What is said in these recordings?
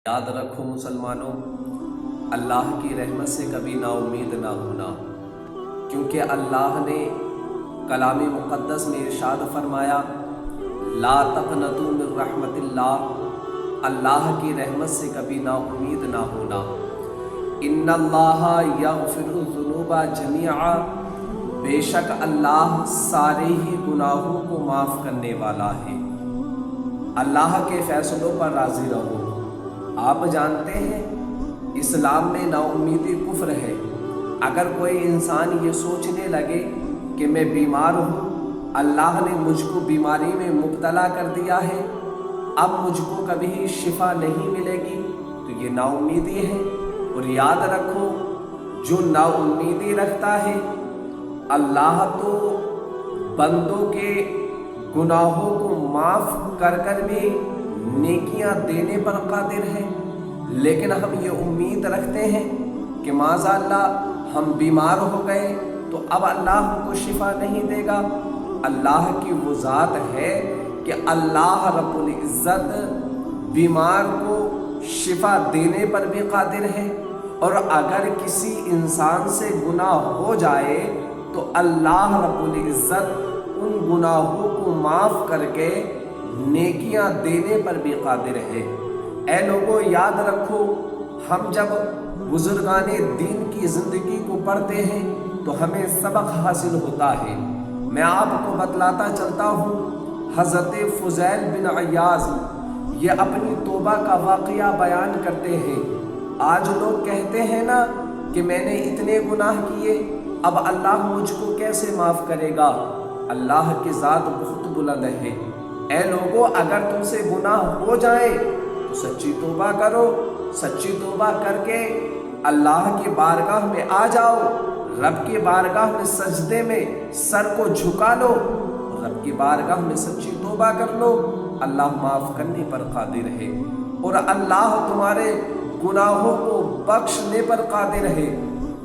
یاد رکھو مسلمانوں، اللہ کی رحمت سے کبھی نا امید نہ ہونا، کیونکہ اللہ نے کلام مقدس میں ارشاد فرمایا لا تقنطوا من رحمت اللہ کی رحمت سے کبھی نا امید نہ ہونا۔ ان اللہ یغفر الذنوب جمیعا، بے شک اللہ سارے ہی گناہوں کو معاف کرنے والا ہے۔ اللہ کے فیصلوں پر راضی رہو۔ آپ جانتے ہیں اسلام میں نا امیدی کفر ہے۔ اگر کوئی انسان یہ سوچنے لگے کہ میں بیمار ہوں، اللہ نے مجھ کو بیماری میں مبتلا کر دیا ہے، اب مجھ کو کبھی شفا نہیں ملے گی، تو یہ نا امیدی ہے۔ اور یاد رکھو، جو نا امیدی رکھتا ہے، اللہ تو بندوں کے گناہوں کو معاف کر کر بھی نیکیاں دینے پر قادر ہے، لیکن ہم یہ امید رکھتے ہیں کہ معاذ اللہ ہم بیمار ہو گئے تو اب اللہ ہم کو شفا نہیں دے گا۔ اللہ کی وہ ذات ہے کہ اللہ رب العزت بیمار کو شفا دینے پر بھی قادر ہے، اور اگر کسی انسان سے گناہ ہو جائے تو اللہ رب العزت ان گناہوں کو معاف کر کے نیکیاں دینے پر بھی قادر ہے۔ اے لوگوں، یاد رکھو، ہم جب بزرگان دین کی زندگی کو پڑھتے ہیں تو ہمیں سبق حاصل ہوتا ہے۔ میں آپ کو بتلاتا چلتا ہوں، حضرت فضیل بن عیاض یہ اپنی توبہ کا واقعہ بیان کرتے ہیں۔ آج لوگ کہتے ہیں نا کہ میں نے اتنے گناہ کیے، اب اللہ مجھ کو کیسے معاف کرے گا؟ اللہ کی ذات بہت بلند ہے۔ اے لوگوں، اگر تم سے گناہ ہو جائیں تو سچی توبہ کرو، سچی توبہ کر کے اللہ کی بارگاہ میں آ جاؤ، رب کی بارگاہ میں سجدے میں سر کو جھکا لو، رب کی بارگاہ میں سچی توبہ کر لو، اللہ معاف کرنے پر قادر ہے، اور اللہ تمہارے گناہوں کو بخشنے پر قادر ہے،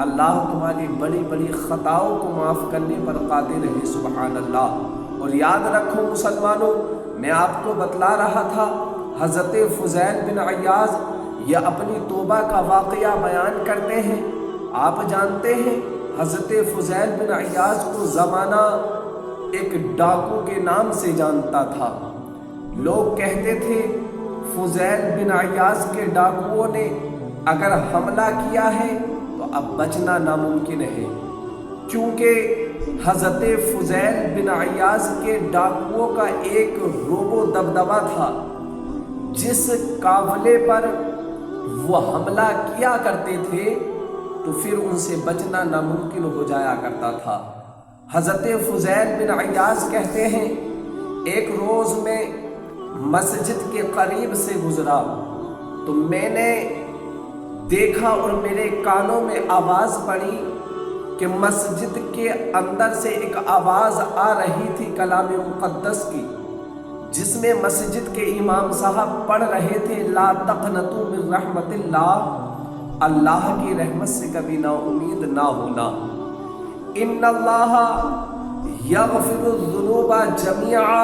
اللہ تمہاری بڑی بڑی خطاؤں کو معاف کرنے پر قادر ہے۔ سبحان اللہ۔ اور یاد رکھو مسلمانوں، میں آپ کو بتلا رہا تھا، حضرت فضیل بن عیاض یہ اپنی توبہ کا واقعہ بیان کرتے ہیں۔ آپ جانتے ہیں حضرت فضیل بن عیاض کو زمانہ ایک ڈاکو کے نام سے جانتا تھا۔ لوگ کہتے تھے فضیل بن عیاض کے ڈاکوؤں نے اگر حملہ کیا ہے تو اب بچنا ناممکن ہے، کیونکہ حضرت فضیل بن عیاض کے ڈاکوؤں کا ایک روب و دبدبہ تھا، جس قافلے پر وہ حملہ کیا کرتے تھے تو پھر ان سے بچنا ناممکن ہو جایا کرتا تھا۔ حضرت فضیل بن عیاض کہتے ہیں، ایک روز میں مسجد کے قریب سے گزرا تو میں نے دیکھا اور میرے کانوں میں آواز پڑی کہ مسجد کے اندر سے ایک آواز آ رہی تھی کلام مقدس کی، جس میں مسجد کے امام صاحب پڑھ رہے تھے لا تقنطوا من رحمت اللہ کی رحمت سے کبھی نا امید نہ ہونا۔ ان اللہ یغفر الذنوب جمیعا،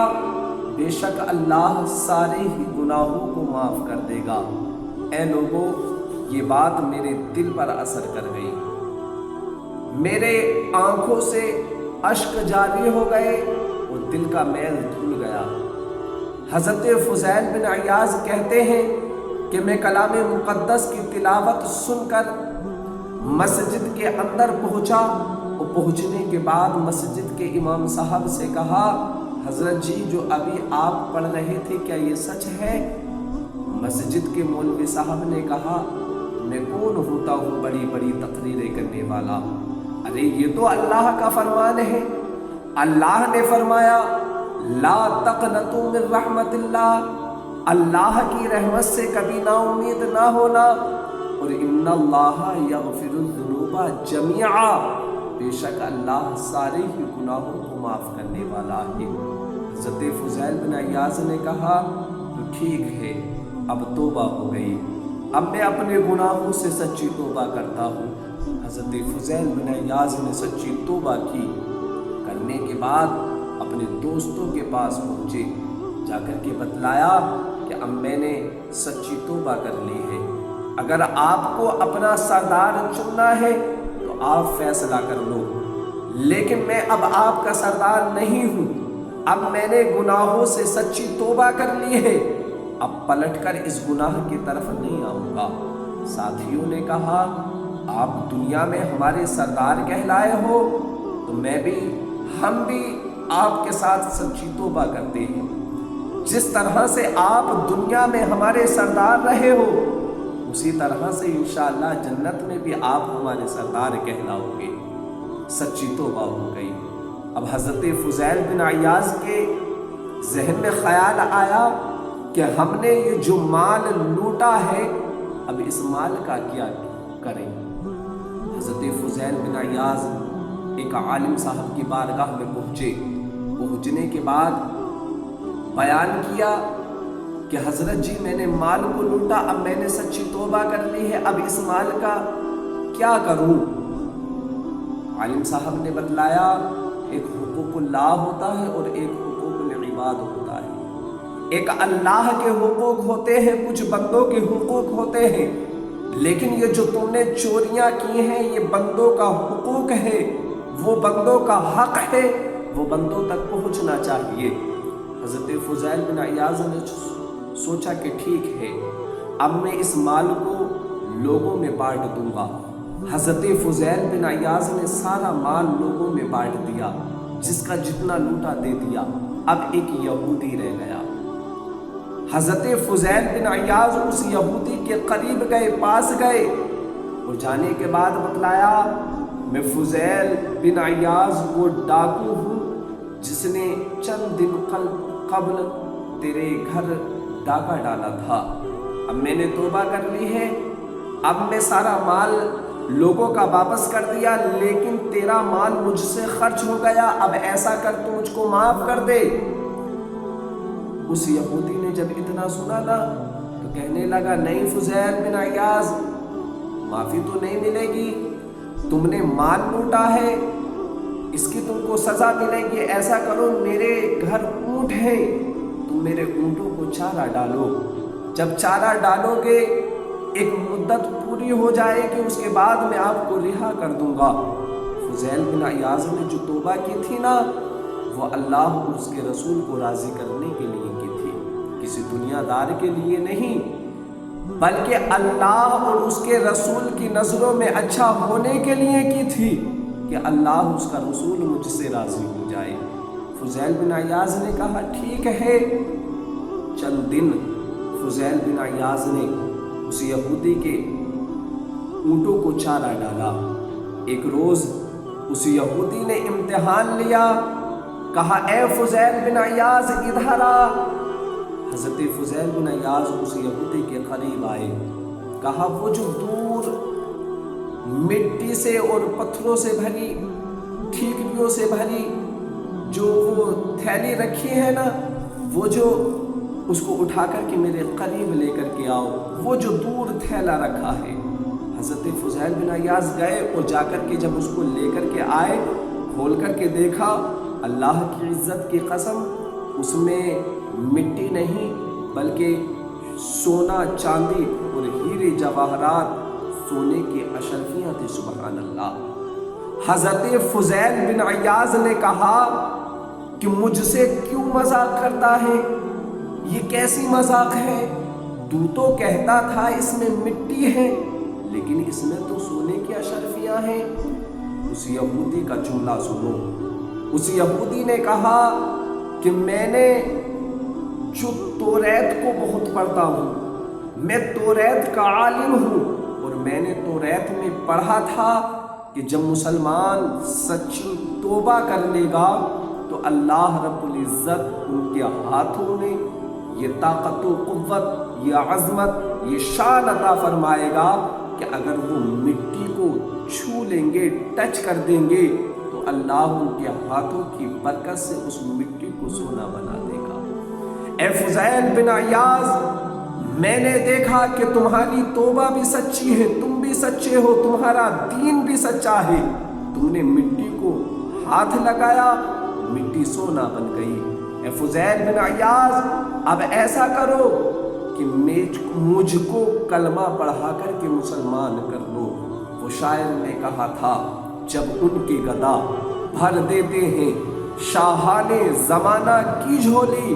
بے شک اللہ سارے ہی گناہوں کو معاف کر دے گا۔ اے لوگوں، یہ بات میرے دل پر اثر کر گئی، میرے آنکھوں سے اشک جاری ہو گئے اور دل کا میل دھل گیا۔ حضرت فضیل بن عیاض کہتے ہیں کہ میں کلام مقدس کی تلاوت سن کر مسجد کے اندر پہنچا، اور پہنچنے کے بعد مسجد کے امام صاحب سے کہا، حضرت جی جو ابھی آپ پڑھ رہے تھے کیا یہ سچ ہے؟ مسجد کے مولوی صاحب نے کہا، میں کون ہوتا ہوں بڑی بڑی تقریریں کرنے والا، ارے یہ تو اللہ کا فرمان ہے۔ اللہ نے فرمایا لا تقنطوا من رحمت اللہ کی رحمت سے کبھی نا امید نہ ہونا، اور ان اللہ یغفر الذنوب جمیعا، بے شک اللہ سارے ہی گناہوں کو معاف کرنے والا ہے۔ حضرت فضیل بن عیاض نے کہا تو ٹھیک ہے، اب توبہ ہو گئی، اب میں اپنے گناہوں سے سچی توبہ کرتا ہوں۔ حضرت فضیل بن عیاض نے سچی توبہ کی، کرنے کے بعد اپنے دوستوں کے پاس پہنچے، جا کر کے بتلایا کہ اب میں نے सच्ची तौबा कर ली है। अगर आपको अपना सरदार चुनना है तो आप फैसला कर लो, लेकिन मैं अब आपका सरदार नहीं हूँ। अब मैंने गुनाहों से सच्ची तौबा कर ली है, अब पलटकर इस गुनाह की तरफ नहीं आऊँगा। साथियों ने कहा, आप दुनिया में हमारे सरदार कहलाए हो तो हम भी आपके साथ सच्ची तौबा करते हैं। जिस तरह से आप दुनिया में हमारे सरदार रहे हो, उसी तरह से इंशाअल्लाह जन्नत में भी आप हमारे सरदार कहलाओगे। सच्ची तौबा हो गई। अब हज़रत फुज़ैल बिन अयाज़ के जहन में ख्याल आया कि हमने ये जो माल लूटा है, अब इस माल का क्या करें। हज़रत फुज़ैल बिन अयाज़ एक आलिम साहब की बारगाह में पहुँचे। पहुँचने के बाद बयान किया कि हज़रत जी, मैंने माल को लूटा, अब मैंने सच्ची तौबा कर ली है, अब इस माल का क्या करूं। आलिम साहब ने बतलाया, एक हुकूकुल्लाह होता है और एक हुकूकुल इबाद होता है। एक अल्लाह के हुकूक होते हैं, कुछ बंदों के हुकूक होते हैं, लेकिन ये जो तुमने चोरियां की हैं, ये बंदों का हुकूक है, वो बंदों का हक है, वो बंदों तक पहुंचना चाहिए। हज़रत फुज़ैल बिन अयाज़ ने सोचा कि ठीक है, अब मैं इस माल को लोगों में बांट दूंगा। हज़रत फुज़ैल बिन अयाज़ ने सारा माल लोगों में बांट दिया, जिसका जितना लूटा दे दिया। अब एक यहूदी रह गया। हज़रत फुज़ैल बिन अयाज़ उस यहूदी के करीब गए, पास गए, और जाने के बाद बतलाया, मैं फुज़ैल बिन अयाज़ वो डाकू हूँ जिसने चंद दिन कबल तेरे घर डाका डाला था। अब मैंने तौबा कर ली है, अब मैं सारा माल लोगों का वापस कर दिया, लेकिन तेरा माल मुझसे खर्च हो गया, अब ऐसा कर तू मुझको माफ कर दे। उस यहूदी ने जब इतना सुना ना तो कहने लगा, नहीं फुज़ैल बिन अयाज़, माफी तो नहीं मिलेगी, तुमने माल लूटा है, इसकी तुमको सजा मिलेगी। ऐसा करो, मेरे घर ऊंट है, तुम मेरे ऊंटों को चारा डालो। जब चारा डालोगे, एक मुद्दत पूरी हो जाएगी, उसके बाद मैं आपको रिहा कर दूंगा। फुज़ैल बिन अयाज़ ने जो तौबा की थी ना, वो अल्लाह और उसके रसूल को राज़ी करने के लिए की थी, किसी दुनियादार के लिए नहीं, बल्कि अल्लाह और उसके रसूल की नज़रों में अच्छा होने के लिए की थी, कि अल्लाह उसका रसूल मुझसे राज़ी हो जाए। फुज़ैल बिन अयाज़ ने कहा, ठीक है। चंद दिन फुज़ैल बिन अयाज़ ने उस यहूदी के ऊँटों को चारा डाला। एक रोज़ उस यहूदी ने इम्तिहान लिया, कहा, ए फुज़ैल बिन अयाज़ इधर आ। हज़रत फुज़ैल बिन अयाज़ उस यहूदी के करीब आए। कहा, वो जो दूर मिट्टी से और पत्थरों से भरी, ठीकरियों से भरी जो वो थैली रखी है ना, वो जो उसको उठा कर के मेरे करीब लेकर के आओ, वो जो दूर थैला रखा है। हज़रत फुज़ैल बिन अयाज़ गए और जाकर के जब उसको लेकर के आए, खोल कर के देखा, अल्लाह की इज़्ज़त की कसम, उसमें मिट्टी नहीं बल्कि सोना, चांदी और हीरे जवाहरात, सोने की अशरफियाँ थी। सुबहान अल्लाह। हज़रत फुज़ैल बिन अयाज़ ने कहा कि मुझसे क्यों मजाक करता है, ये कैसी मजाक है। तू तो कहता था इसमें मिट्टी है, लेकिन इसमें तो सोने की अशरफियाँ हैं। उस यहूदी का जुमला सुनो। उस यहूदी ने कहा कि मैंने जो तौरात को बहुत पढ़ता हूँ, मैं तौरात का आलिम हूँ, और मैंने तौरात में पढ़ा था कि जब मुसलमान सच्ची तौबा कर लेगा तो अल्लाह रब्बुल इज़्ज़त उनके हाथों में ये ताकत व क़ुव्वत, ये अज़मत, ये शान अता फरमाएगा कि अगर वो मिट्टी को छू लेंगे, टच कर देंगे, तो अल्लाह उनके हाथों की बरकत से उस मिट्टी को सोना बना देगा। ए फुज़ैल बिन अयाज़, मैंने देखा कि तुम्हारी तौबा भी सच्ची है, तुम भी सच्चे हो, तुम्हारा दीन भी सच्चा है। तुमने मिट्टी को हाथ लगाया, मिट्टी सोना बन गई। ए फुज़ैल बिन अयाज़, अब ऐसा करो کہ مجھ کو کلمہ پڑھا کر کے مسلمان کر دو۔ وہ شاعر نے کہا تھا جب ان کے گدا بھر دیتے ہیں شاہان زمانہ کی جھولی،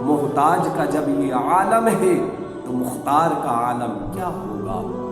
محتاج کا جب یہ عالم ہے تو مختار کا عالم کیا ہوگا۔